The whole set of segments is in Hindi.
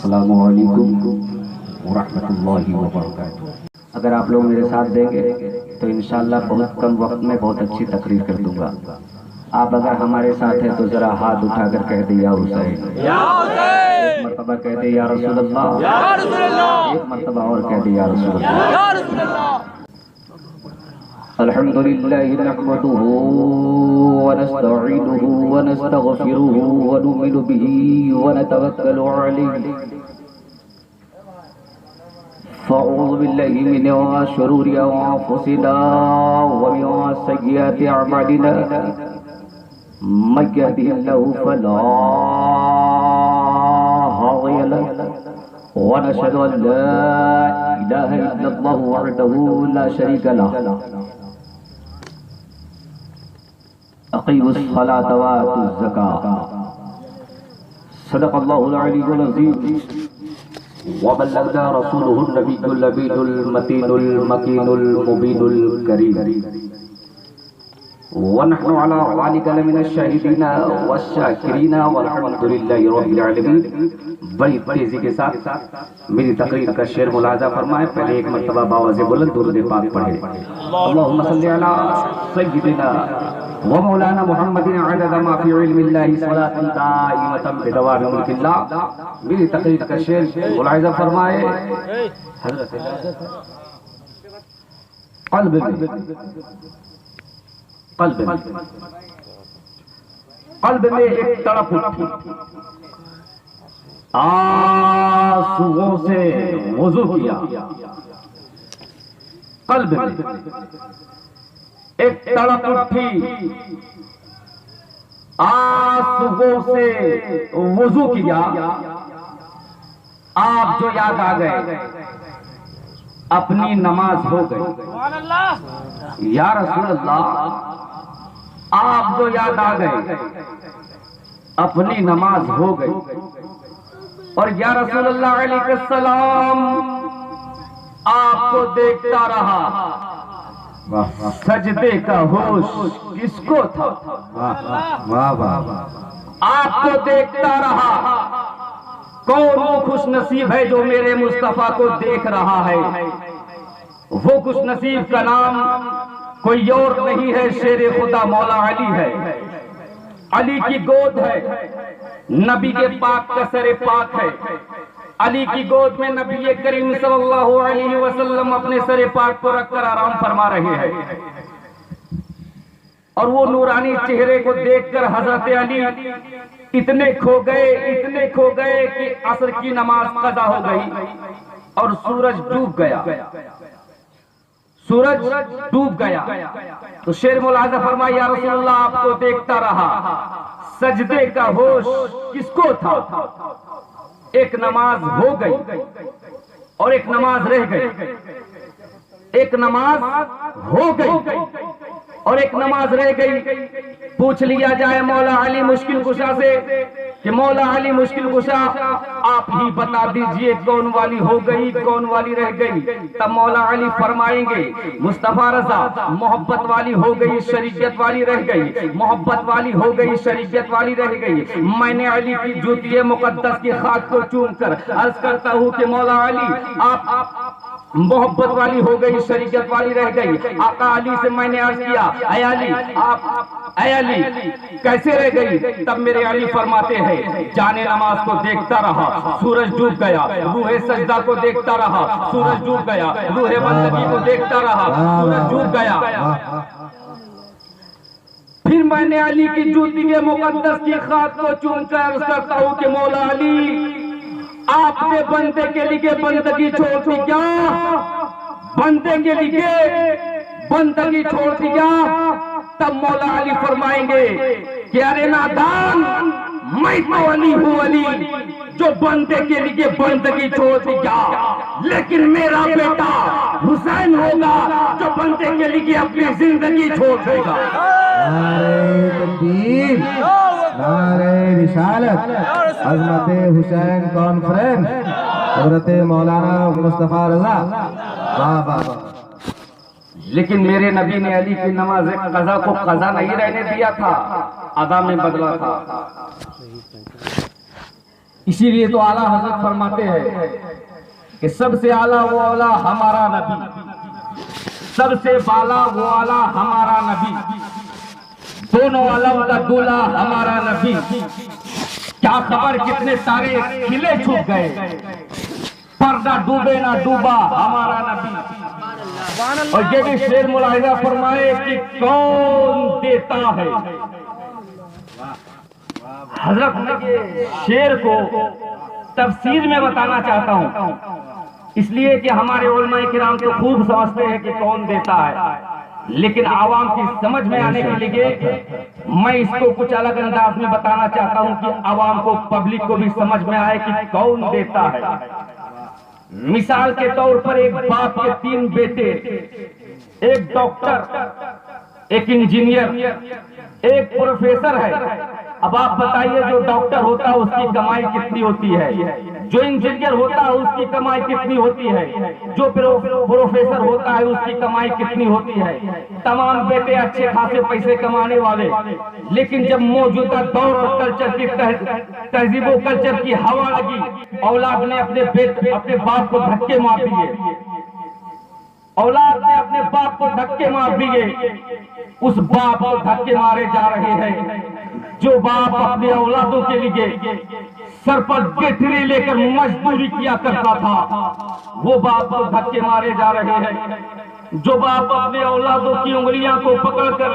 अस्सलामु अलैकुम व रहमतुल्लाहि व बरकातुहू। अगर आप लोग मेरे साथ देंगे तो इंशाअल्लाह बहुत कम वक्त में बहुत अच्छी तकरीर कर दूंगा। आप अगर हमारे साथ हैं तो जरा हाथ उठाकर कह दे या हुसैन, एक मरतबा कह दे या रसूल अल्लाह, एक मरतबा और कह दे या रसूल अल्लाह। अल्हम्दुलिल्लाहि नहमदुहु व नस्तईनुहु व नस्तगफिरुहु व नुमिनु बिही व नतवक्कलु अलैहि फ़अऊज़ु बिल्लाहि मिन शुरूरि अंफुसिना व मिन सय्यिआति अअमालिना मन यहदिहिल्लाहु फला हादिय लहु व नशहदु अन ला इलाहा इल्लल्लाहु वहदहु ला शरीका लहु अक़ीमुस सलात व आतुज़ ज़कात सदक़ल्लाहुल अलीयुल अज़ीम व बल्लगना रसूलुहुन नबियुल अमीनुल मतीनुल मकीनुल मुबीनुल करीम व नहनु अला ज़ालिका लमिनश शाहिदीना वश्शाकिरीना वल्हम्दुलिल्लाहि रब्बिल आलमीन। बड़ी तेजी के साथ मेरी तकरीर का शेर मुलाजा फरमाए। पहले एक मरतबा बावाज़े बुलंद दुरूद पाक पढ़े। अल्लाहुम्मा सल्लि अला सय्यिदिना व मौलाना मुहम्मदिन अदद मा फी इल्मिल्लाहि सलातन दाइमतन बिदवाम मुल्किल्लाह। मेरी तकरीर का शेर मुलाजा फरमाए। कल्ब में एक तड़प उठी, आंसुओं से वुज़ू किया। कल्ब में एक तड़प उठी, आंसुओं से वुज़ू किया। आप जो याद आ गए, अपनी नमाज हो गई। या रसूल अल्लाह, आप जो याद आ गए, अपनी नमाज हो गई। और या रसूल अल्लाह अलैहिस्सलाम, आपको देखता रहा। सजदे का होश किसको था? वाह वाह। आपको देखता रहा। कौन वो खुश नसीब है जो मेरे मुस्तफा को देख रहा है? वो खुश नसीब का नाम कोई और नहीं है, शेर खुदा मौला अली है। अली की गोद है, नबी के पाक का सरे पाक है। अली की गोद में नबी करीम सल्लल्लाहु अलैहि वसल्लम अपने सरे पाक को रखकर आराम फरमा रहे हैं। और वो नूरानी चेहरे को देखकर हजरत अली इतने खो गए कि असर की नमाज कज़ा हो गई और सूरज डूब गया। सूरज डूब गया तो शेर मुलाजा फरमाया, या रसूलल्लाह, आपको देखता रहा। सजदे का होश किसको था? एक नमाज हो गई और एक नमाज रह गई। एक नमाज हो गई और एक नमाज रह गई। पूछ लिया जाए मौला अली मुश्किल कुशा से कि मौला अली मुश्किल कुशा, आप ही बता दीजिए कौन वाली हो गई, कौन वाली रह गई। तब मौला अली फरमाएंगे, मुस्तफा रजा, मोहब्बत वाली हो गई, शरीयत वाली रह गई। मोहब्बत वाली हो गई, शरीयत वाली रह गई। मैंने अली की जूती मुकद्दस की खाक को चूम कर अर्ज करता हूँ कि मौला अली, आप मोहब्बत वाली हो गई, शरीयत वाली रह गई। आका अली से मैंने अर्ज किया, ऐ अली, ऐ अली कैसे रह गई? तब मेरे अली फरमाते हैं, जाने नमाज को देखता रहा, सूरज डूब गया। रूहे सजदा को देखता रहा, सूरज डूब गया। रूहे बंदगी को देखता रहा, सूरज डूब गया। फिर मैंने अली की जूती के मुकद्दस की खाक को चूम कर अर्ज करता हूँ कि मौला अली, आपने बंदे के लिए बंदगी छोड़ दी क्या? बंदे के लिए बंदगी छोड़ दी क्या? तब मौला अली फरमाएंगे कि अरे नादान, मैं तो अली हूँ, अली जो बंदे के लिए बंदगी छोड़ दी क्या, लेकिन मेरा बेटा हुसैन होगा जो बंदे के लिए अपनी जिंदगी छोड़ देगा। नारे तकबीर, नारे रिसालत, अज़मत हुसैन कॉन्फ्रेंस, हज़रत मौलाना मुस्तफा रज़ा। वाह वाह। लेकिन मेरे नबी ने अली की नमाज कज़ा को कज़ा नहीं रहने दिया था, अदा में बदला था। इसीलिए तो आला हजरत फरमाते हैं कि सबसे आला वो आला हमारा नबी, सबसे बाला वो आला हमारा नबी, दोनों आलम का दूल्हा हमारा नबी। क्या खबर कितने सारे खिले छूट गए, पर ना डूबे ना डूबा हमारा नबी। और ये भी शेर मुलाहिजा फरमाए कि कौन देता है। हजरत ने शेर को तफसीर में बताना चाहता हूं, इसलिए कि हमारे उलमाए किराम तो खूब समझते हैं कि कौन देता है, लेकिन आवाम की समझ में आने के लिए मैं इसको कुछ अलग अंदाज में बताना चाहता हूं कि आवाम को, पब्लिक को भी समझ में आए कि कौन देता है। मिसाल के तौर पर एक बाप के 3 बेटे, एक डॉक्टर, एक इंजीनियर, एक प्रोफेसर है। अब आप बताइए, जो डॉक्टर होता है उसकी कमाई कितनी होती है, जो इंजीनियर होता है उसकी कमाई कितनी होती है, जो प्रोफेसर होता है उसकी कमाई कितनी होती है। तमाम बेटे अच्छे खासे पैसे कमाने वाले, लेकिन जब मौजूदा दौर और कल्चर की तहजीब और कल्चर की हवा लगी, औलाद ने अपने बाप को धक्के मार दिए, औलाद ने अपने बाप को धक्के मार दिए। उस बाप को धक्के मारे जा रहे हैं जो बाप अपने औलादों के लिए सर पर गठरी लेकर मजदूरी किया करता था। वो बाप को धक्के मारे जा रहे हैं जो बाप अपने औलादों की उंगलियां को पकड़कर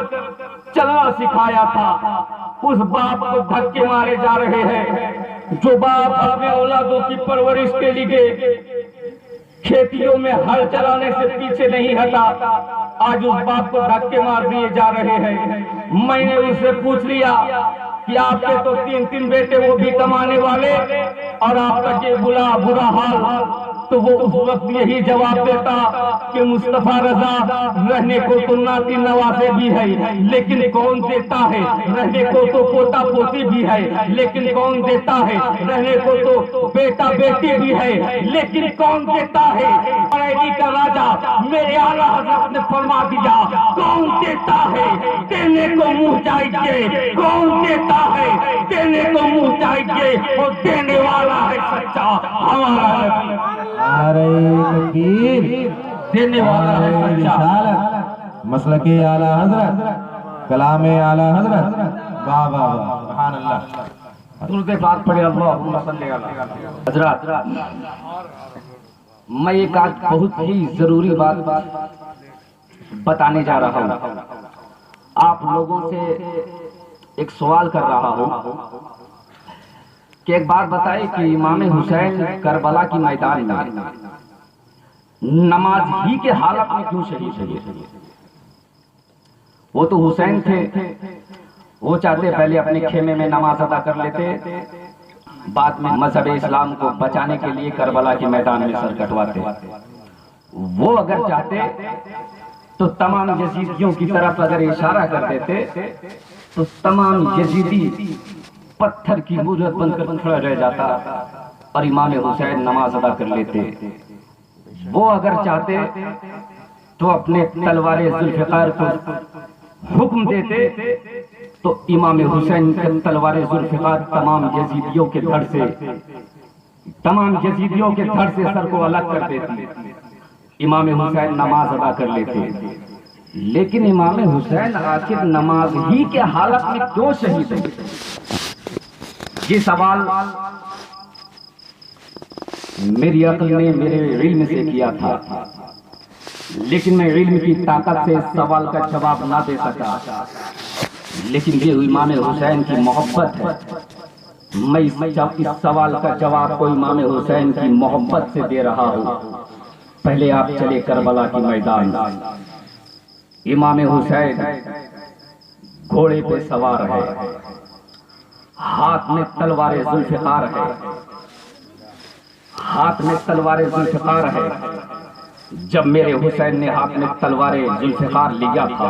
चलना सिखाया था। उस बाप को धक्के मारे जा रहे हैं जो बाप अपने औलादों की परवरिश के लिए खेतियों में हल चलाने से पीछे नहीं हटा। आज उस बाप को धक्के मार दिए जा रहे हैं। मैंने उससे पूछ लिया कि आपके तो 3 बेटे, वो भी कमाने वाले, और आपका ये बुरा हाल। तो वो उस वक्त यही जवाब देता कि मुस्तफा रजा, रहने को तो नाती नवासे भी है, लेकिन कौन देता है। रहने को तो पोता पोती भी है, लेकिन कौन देता है। रहने को तो बेटा बेटी भी है, लेकिन कौन देता है। बरेली का राजा मेरे आला हजरत ने फरमा दिया, कौन देता है। देने को मुंह चाहिए, कौन देता है। देने को मुंह चाहिए, और देने वाला है सच्चा हमारा नबी। अरे तकबीर, देने वाला है सच्चा। मसलके आला हजरत, कलामे आला हजरत, वाह वाह वाह, सुभान अल्लाह। दुरूद पाक पढ़े, अल्लाहुम्मा सल्ली अला हजरत। मैं एक आज बहुत ही जरूरी बात बताने जा रहा हूँ। आप लोगों से एक सवाल कर रहा हूँ कि एक बात बताए कि इमाम हुसैन करबला की मैदान में नमाज ही के हालत में क्यों शहीद हुए। वो तो हुसैन थे, वो चाहते पहले अपने खेमे में नमाज अदा कर लेते, बाद में मजहब इस्लाम को बचाने के लिए करबला के मैदान में सर कटवाते। वो अगर चाहते तो तमाम यजीदियों की तरफ अगर इशारा कर देते तो तमाम यजीदी पत्थर की मूरत बनकर खड़ा रह जाता और इमाम हुसैन नमाज अदा कर लेते। वो अगर चाहते तो अपने तलवारे जुल्फिकार को हुक्म देते तो इमाम हुसैन के तलवारे जुल्फिकार तमाम यजीदियों के धड़ से सर को अलग कर देती। इमाम हुसैन नमाज अदा कर लेते। लेकिन इमाम हुसैन आखिर नमाज ही के हालत में क्यों शहीद है। ये सवाल मेरी अक्ल ने मेरे इल्म से किया था, लेकिन मैं इल्म की ताकत से इस सवाल का जवाब ना दे सका। लेकिन ये इमाम हुसैन की मोहब्बत है। मैं इस सवाल का जवाब को इमाम हुसैन की मोहब्बत से दे रहा हूँ। पहले आप चले करबला की मैदान। इमाम हुसैन घोड़े पे सवार है, हाथ में तलवारे जुल्फिकार है, हाथ में तलवारे जुल्फिकार है। जब मेरे हुसैन ने हाथ में तलवारे जुल्फिकार लिया था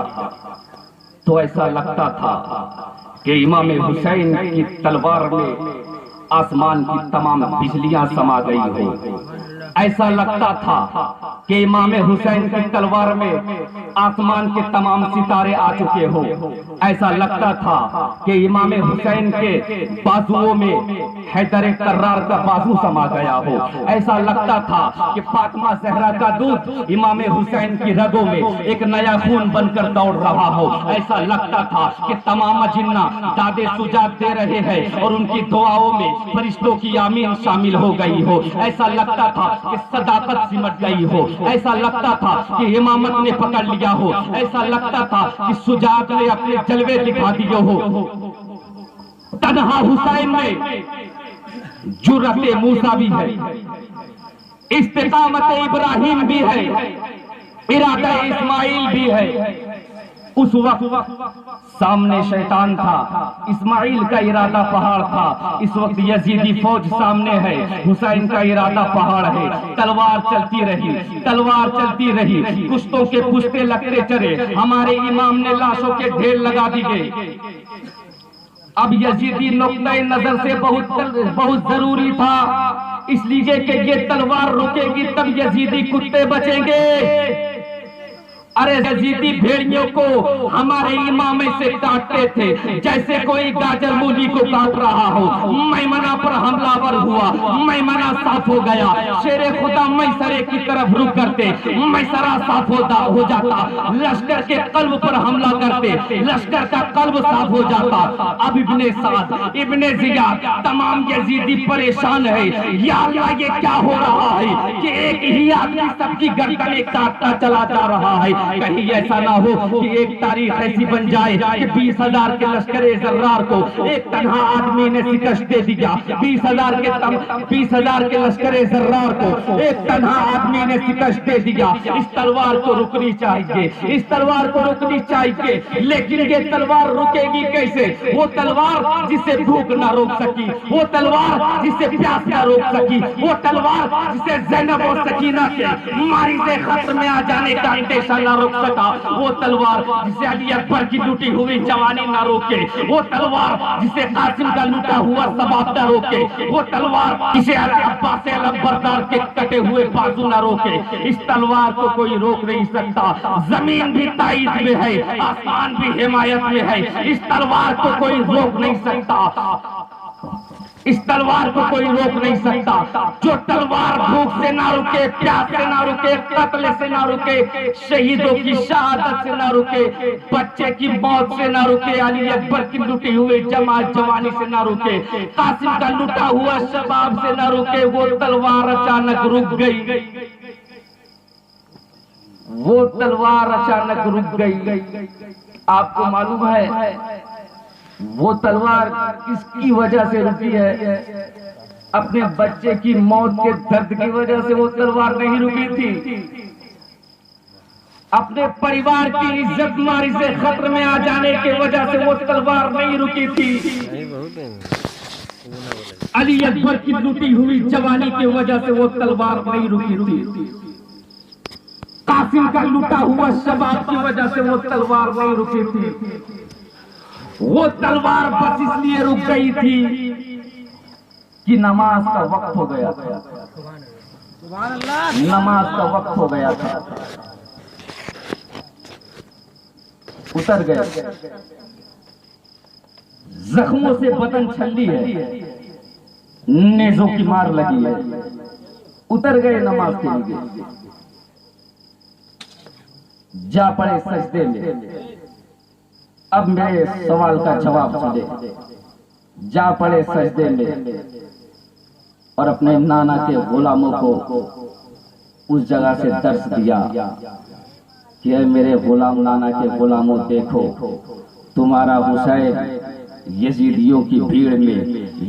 तो ऐसा लगता था कि इमाम हुसैन की तलवार में आसमान की तमाम बिजलियां समा गई हो। ऐसा लगता था कि इमाम हुसैन की तलवार में आसमान के तमाम सितारे आ चुके हो। ऐसा लगता था कि इमाम हुसैन के बाजुओं में हैदर कर्रार का बाजू समा गया हो। ऐसा लगता था कि फातिमा ज़हरा का दूध इमाम हुसैन की रगों में एक नया खून बनकर दौड़ रहा हो। ऐसा लगता था कि तमाम जिन्ना दादे सुजात दे रहे हैं और उनकी दुआओं में फरिश्तों की आमीन शामिल हो गई हो। ऐसा लगता था कि सदाकत सिमट गई हो। ऐसा लगता था कि इमामत ने पकड़ लिया हो। ऐसा लगता था कि सुजात ने अपने जलवे दिखा दिए हो। तन्हा हुसैन में जुर्रते मूसा भी है, इस्तिकामत इब्राहिम भी है, इरादा इस्माइल भी है। उस वक्त सामने शैतान था, इस्माइल का इरादा पहाड़ था। इस वक्त यजीदी फौज सामने है, हुसैन का इरादा पहाड़ है। तलवार चलती रही, तलवार चलती रही, कुश्तों के पुश्ते लगते चले। हमारे इमाम ने लाशों के ढेर लगा दिए। अब यजीदी नुक्ता नजर से बहुत जरूरी था, इसलिए कि ये तलवार रुकेगी तब यजीदी कुत्ते बचेंगे। अरे यजीदी भेड़ियों को हमारे इमाम से काटते थे जैसे कोई गाजर मूली को काट रहा हो। मैमना पर हमलावर हुआ, मैमना साफ हो गया। शेरे खुदा मैसरे की तरफ रुक करते, मैसरा साफ हो जाता। लश्कर के कल्ब पर हमला करते, लश्कर का कल्ब साफ हो जाता। अब इब्ने साद, इब्ने जियाद, तमाम यजीदी परेशान है। या अल्लाह, ये क्या हो रहा है कि एक ही आदमी सबकी गर्दनें काटता चला जा रहा है। कहीं ऐसा ना हो कि एक तारीख ऐसी बन जाए कि 20,000 के लश्कर जर्रार को एक तन्हा आदमी ने शिकस्त दे दिया। 20,000 के लश्कर जर्रार को एक तन्हा आदमी ने शिकस्त दे दिया। इस तलवार को रुकनी चाहिए, इस तलवार को रुकनी चाहिए। लेकिन ये तलवार रुकेगी कैसे? वो तलवार जिसे भूख ना रोक सकी, वो तलवार जिसे प्यास ना रोक सकी, वो तलवार जिसे ज़ैनब और सकीना के मारी से खत्म में आ जाने का अंदेशा ना रोक सका, वो तलवार जिसे अली अकबर की लूटी हुई जवानी ना रोके, वो तलवार जिसे कासिम का लूटा हुआ सबाब ना रोके, वो तलवार जिसे अब्बास अलबरदार के कटे हुए बाजू ना रोके। इस तलवार को कोई रोक नहीं सकता। जमीन भी ताईद में है, आसमान भी हिमायत में है। इस तलवार को कोई रोक नहीं सकता, इस तलवार को कोई रोक नहीं सकता। जो तलवार भूख से ना रुके, प्यास से ना रुके, कत्ल से ना रुके, शहीदों की शहादत से ना रुके, बच्चे की मौत से ना रुके, अली अकबर की लुटी हुई जवानी से ना रुके, कासिम का लुटा हुआ शबाब से ना रुके, वो तलवार अचानक रुक गई। वो तलवार अचानक रुक गई। आपको मालूम है वो तलवार किसकी वजह से रुकी है? अपने बच्चे की मौत के दर्द की वजह से वो तलवार नहीं रुकी थी। अपने परिवार की इज्जत मारी से खतरे में आ जाने की वजह से वो तलवार नहीं रुकी थी। अली अकबर की लूटी हुई जवानी की वजह से वो तलवार नहीं रुकी थी। कासिम का लूटा हुआ शबाब की वजह से वो तलवार नहीं रुकी थी। वो तलवार बस इसलिए रुक गई थी कि नमाज का वक्त हो गया था। नमाज का वक्त हो गया था। उतर गए, जख्मों से बदन छल्ली है, नेजों की मार लगी है। उतर गए नमाज के लिए, जा पड़े सजदे में। अब मेरे सवाल का जवाब सुने। जा पड़े सजदे में और अपने नाना के गुलामों को उस जगह से दर्श दिया कि मेरे गुलाम, नाना के गुलामों, देखो तुम्हारा हुसैन यजीदियों की भीड़ में,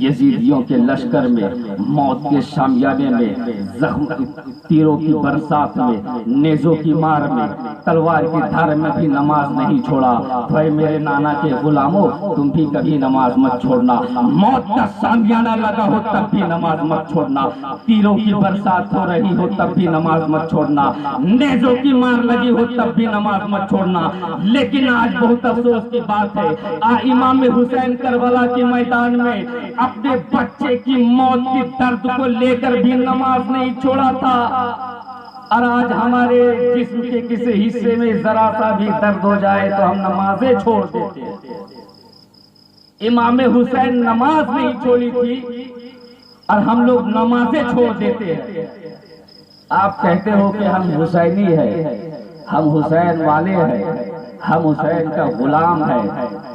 यजीदियों के लश्कर में, मौत के शामियाने में, जख्म तीरों की बरसात में, नेजों की मार में, तलवार की धार में भी नमाज नहीं छोड़ा। भाई मेरे नाना के गुलामों, तुम भी कभी नमाज मत छोड़ना। मौत का शामियाना लगा हो तब भी नमाज मत छोड़ना। तीरों की बरसात हो रही हो तब भी नमाज मत छोड़ना। नेजों की मार लगी हो तब भी नमाज मत छोड़ना। लेकिन आज बहुत अफसोस की बात है, इमाम हुसैन करबला के मैदान में अपने बच्चे की मौत की दर्द को लेकर भी नमाज नहीं छोड़ा था, और आज हमारे जिस्म के किसी हिस्से में जरा सा भी दर्द हो जाए तो हम नमाजें छोड़ देते हैं। इमाम हुसैन नमाज नहीं छोड़ी थी और हम लोग नमाजें छोड़ देते हैं। आप कहते हो कि हम हुसैनी है, हम हुसैन वाले हैं, हम हुसैन का गुलाम है।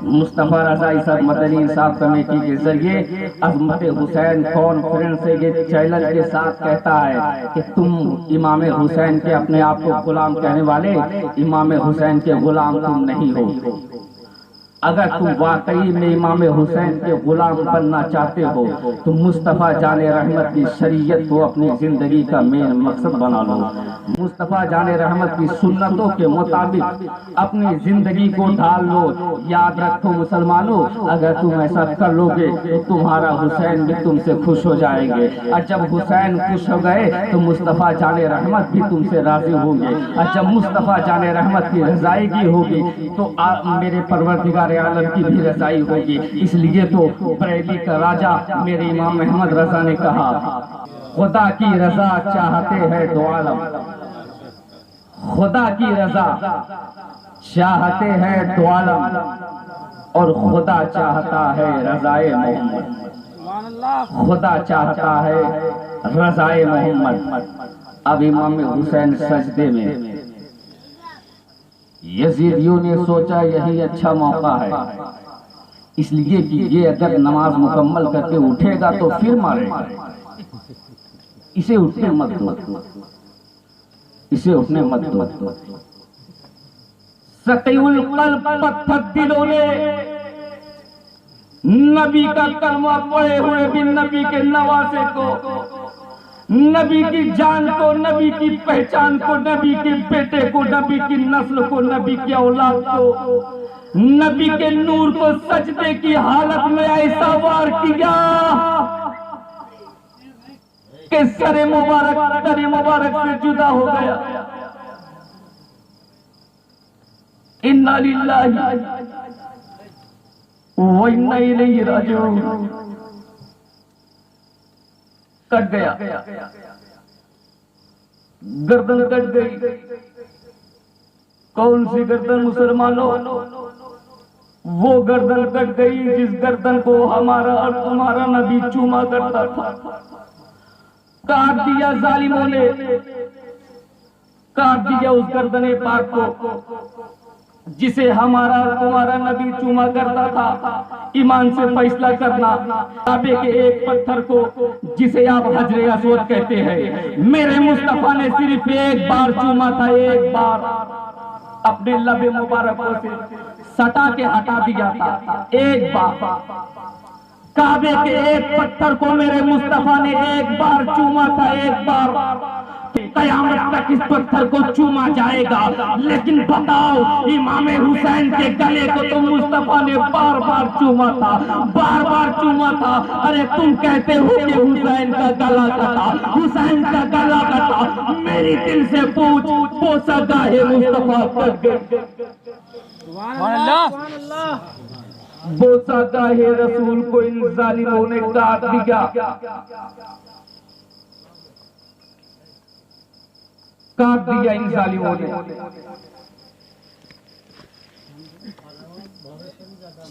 मुस्तफा रजा इसाक मदनी इंसाफ कमेटी के जरिए अजमत हुसैन कॉन्फ्रेंस से ये चैलेंज के साथ कहता है कि तुम इमाम हुसैन के अपने आप को गुलाम कहने वाले इमाम हुसैन के गुलाम तुम नहीं हो। अगर तुम वाकई में इमाम हुसैन के गुलाम बनना चाहते हो तो मुस्तफ़ा जाने रहमत की शरीयत को अपनी जिंदगी का मेन मकसद बना लो। मुस्तफ़ा जाने रहमत की सुन्नतों के मुताबिक अपनी जिंदगी को ढाल लो। याद रखो मुसलमानों, अगर तुम ऐसा कर लोगे तो तुम्हारा हुसैन भी तुमसे खुश हो जाएंगे, और जब हुसैन खुश हो गए तो मुस्तफ़ा जाने रहमत भी तुमसे राजी होंगे, और जब मुस्तफ़ा जाने रहमत की रजाईगी होगी तो मेरे परवरदिगार आलम की भी रजाई होगी। इसलिए तो बरेली का राजा मेरे इमाम अहमद रजा ने कहा, खुदा की रजा चाहते हैं दो आलम, खुदा की रजा चाहते हैं दो आलम, और खुदा चाहता है रजाए मोहम्मद, खुदा चाहता है रजाए मोहम्मद। अब इमाम हुसैन सजदे में, यजीदियों ने सोचा यही अच्छा मौका है, इसलिए कि ये अगर नमाज मुकम्मल करके उठेगा तो फिर मारेगा, इसे उठने मत दो, इसे उठने मत दो। सकीउल कल्ब पत्थर दिलों ने नबी का कलमा पढ़े हुए भी नबी के नवासे को, नबी की जान को, नबी की पहचान को, नबी के बेटे को, नबी की नस्ल को, नबी की औलाद को, नबी के नूर को सजदे की हालत में ऐसा वार किया कि सरे मुबारक तरे मुबारक से जुदा हो गया। इन्ना लिल्लाहि व इन्ना इलैहि राजिऊन। कट गया, गर्दन कट गई। कौन सी गर्दन मुसलमानों? वो गर्दन कट गई जिस गर्दन को हमारा और तुम्हारा नबी चूमा करता था। काट दिया जालिमों ने, काट दिया उस गर्दने पाक को जिसे हमारा तुम्हारा नबी चूमा करता था। ईमान से फैसला करना, काबे के एक पत्थर को जिसे आप हजरे अस्वद कहते हैं, मेरे मुस्तफा ने सिर्फ एक बार चूमा था, एक बार अपने लबे मुबारकों से सटा के हटा दिया था, एक बार। काबे के एक पत्थर को मेरे मुस्तफा ने एक बार चूमा था, एक बार। कयामत तक इस पत्थर को चूमा जाएगा, लेकिन बताओ इमाम हुसैन के गले को तो मुस्तफा ने बार बार चूमा था, बार बार चूमा था। अरे तुम कहते हो कि हुसैन का गला कटा, हुसैन का गला कटा, मेरी दिल से पूछ, पोसा गाहे मुस्तफा कट गए, बोसा गाहे रसूल को इन जालिमों ने काट दिया, काट दिया इन जालिमों ने।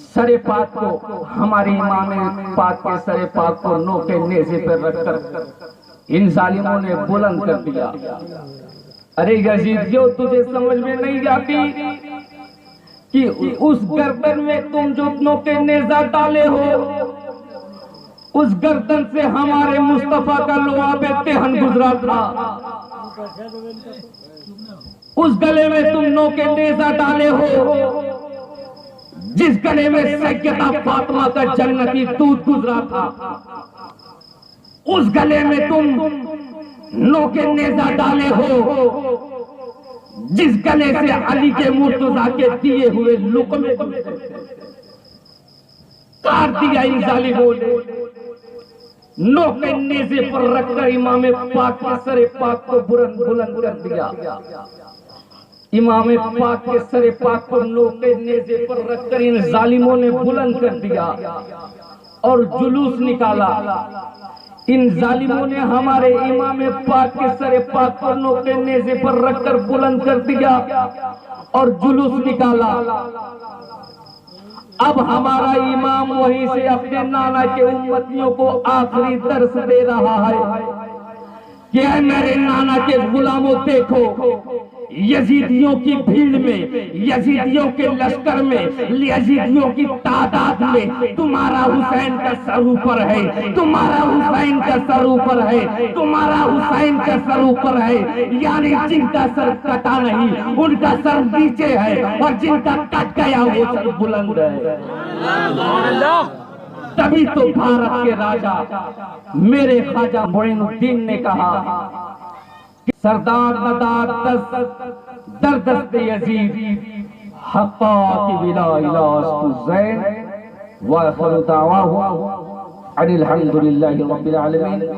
सरे पाक को, हमारे इमाम पाक के सरे पाक को नोके नेज़े पर रखकर इन जालिमों ने बुलंद कर दिया। अरे यजीदियों, तुझे समझ में नहीं आती कि उस गर्दन में तुम जो नोके नेज़ा डाले हो, उस गर्दन से हमारे मुस्तफा का लुआबे तेहन गुजरा था। उस गले में तुम नोके नेज़ा डाले हो जिस गले में सैयदा फातिमा का जन्नती दूध गुजरा था। उस गले में तुम नोके नेज़ा डाले हो जिस गले से अली के मुर्तजा के दिए हुए लुक़मे काट दिया इन जालिमों ने। नोके नेज़े पर रखकर इमाम पाक के सरे पाक को बुलंद बुलंद कर दिया। इमाम पाक के सरे पाक को नोके नेज़े पर रखकर इन जालिमों ने बुलंद कर दिया। और जुलूस निकाला। इन जालिमों ने हमारे इमाम पाक के सरे पाक पर नोके नेज़े पर रखकर बुलंद कर दिया और जुलूस निकाला। अब हमारा इमाम वहीं से अपने नाना के उम्मतियों को आखिरी दर्स दे रहा है कि ऐ मेरे नाना के गुलामों, देखो यजीदियों की भीड़ में, यजीदियों के लश्कर में, यजीदियों की तादाद में तुम्हारा हुसैन का सर ऊपर है, तुम्हारा हुसैन का सर ऊपर है, तुम्हारा हुसैन का सर ऊपर है। यानी जिनका सर कटा नहीं उनका सर नीचे है और जिनका कट गया वो सर बुलंद है। तभी तो भारत के राजा मेरे ख्वाजा मोइनुद्दीन ने कहा कि सरदार नदार दर्दस्त यजीद हक़्क़ा की बिला इलाह ज़ैन व आखिरु दावाहु अनिल हम्दुलिल्लाहि रब्बिल आलमीन।